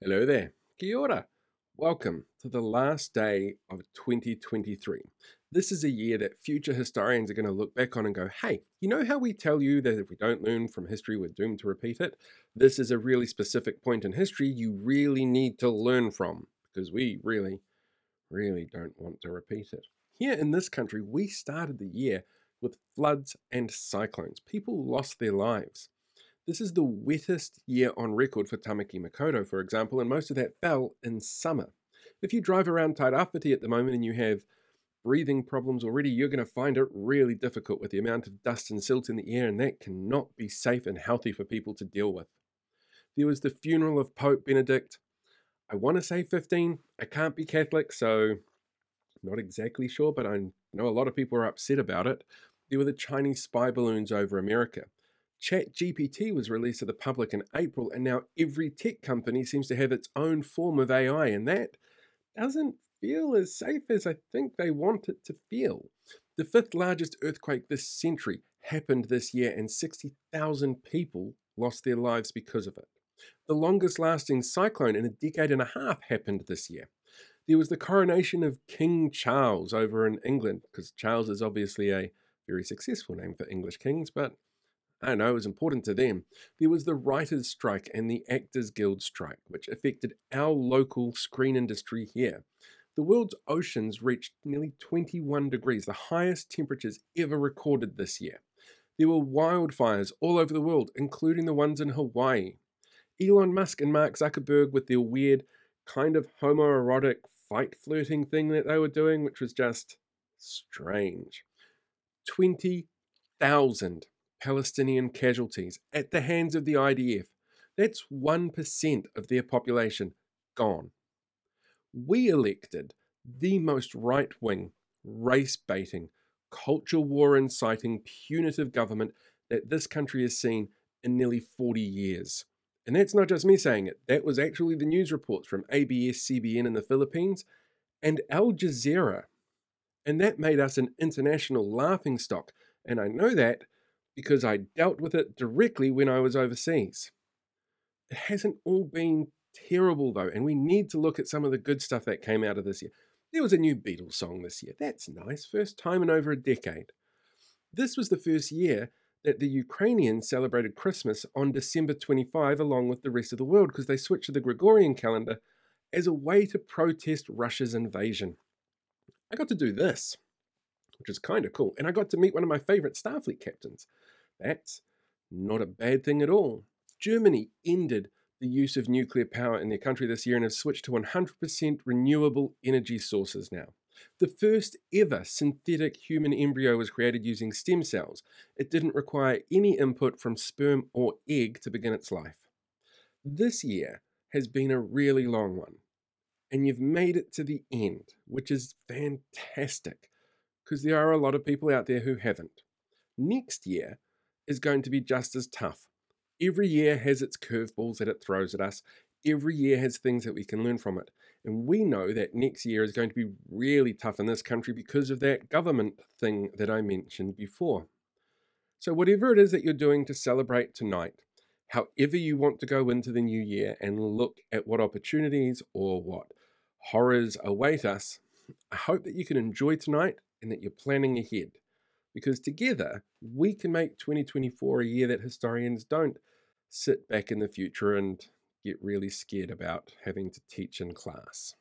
Hello there. Kia ora. Welcome to the last day of 2023. This is a year that future historians are going to look back on and go, hey, you know how we tell you that if we don't learn from history, we're doomed to repeat it? This is a really specific point in history you really need to learn from because we really don't want to repeat it. Here in this country, we started the year with floods and cyclones. People lost their lives. This is the wettest year on record for Tamaki Makaurau, for example, and most of that fell in summer. If you drive around Tairāwhiti at the moment and you have breathing problems already, you're going to find it really difficult with the amount of dust and silt in the air, and that cannot be safe and healthy for people to deal with. There was the funeral of Pope Benedict. I want to say 15. I can't be Catholic, so not exactly sure, but I know a lot of people are upset about it. There were the Chinese spy balloons over America. ChatGPT was released to the public in April, and now every tech company seems to have its own form of AI, and that doesn't feel as safe as I think they want it to feel. The fifth largest earthquake this century happened this year, and 60,000 people lost their lives because of it. The longest lasting cyclone in a decade and a half happened this year. There was the coronation of King Charles over in England, because Charles is obviously a very successful name for English kings, but I don't know, it was important to them. There was the writers' strike and the Actors Guild strike, which affected our local screen industry here. The world's oceans reached nearly 21 degrees, the highest temperatures ever recorded this year. There were wildfires all over the world, including the ones in Hawaii. Elon Musk and Mark Zuckerberg with their weird kind of homoerotic fight flirting thing that they were doing, which was just strange. 20,000 Palestinian casualties at the hands of the IDF. That's 1% of their population gone. We elected the most right-wing, race-baiting, culture war inciting, punitive government that this country has seen in nearly 40 years. And that's not just me saying it. That was actually the news reports from ABS-CBN in the Philippines and Al Jazeera. And that made us an international laughingstock. And I know that because I dealt with it directly when I was overseas. It hasn't all been terrible though, and we need to look at some of the good stuff that came out of this year. There was a new Beatles song this year. That's nice. First time in over a decade. This was the first year that the Ukrainians celebrated Christmas on December 25 along with the rest of the world because they switched to the Gregorian calendar as a way to protest Russia's invasion. I got to do this, which is kind of cool, and I got to meet one of my favorite Starfleet captains. That's not a bad thing at all. Germany ended the use of nuclear power in their country this year and has switched to 100% renewable energy sources now. The first ever synthetic human embryo was created using stem cells. It didn't require any input from sperm or egg to begin its life. This year has been a really long one, and you've made it to the end, which is fantastic because there are a lot of people out there who haven't. Next year is going to be just as tough. Every year has its curveballs that it throws at us. Every year has things that we can learn from it. And we know that next year is going to be really tough in this country because of that government thing that I mentioned before. So whatever it is that you're doing to celebrate tonight, however you want to go into the new year and look at what opportunities or what horrors await us, I hope that you can enjoy tonight and that you're planning ahead. Because together, we can make 2024 a year that historians don't sit back in the future and get really scared about having to teach in class.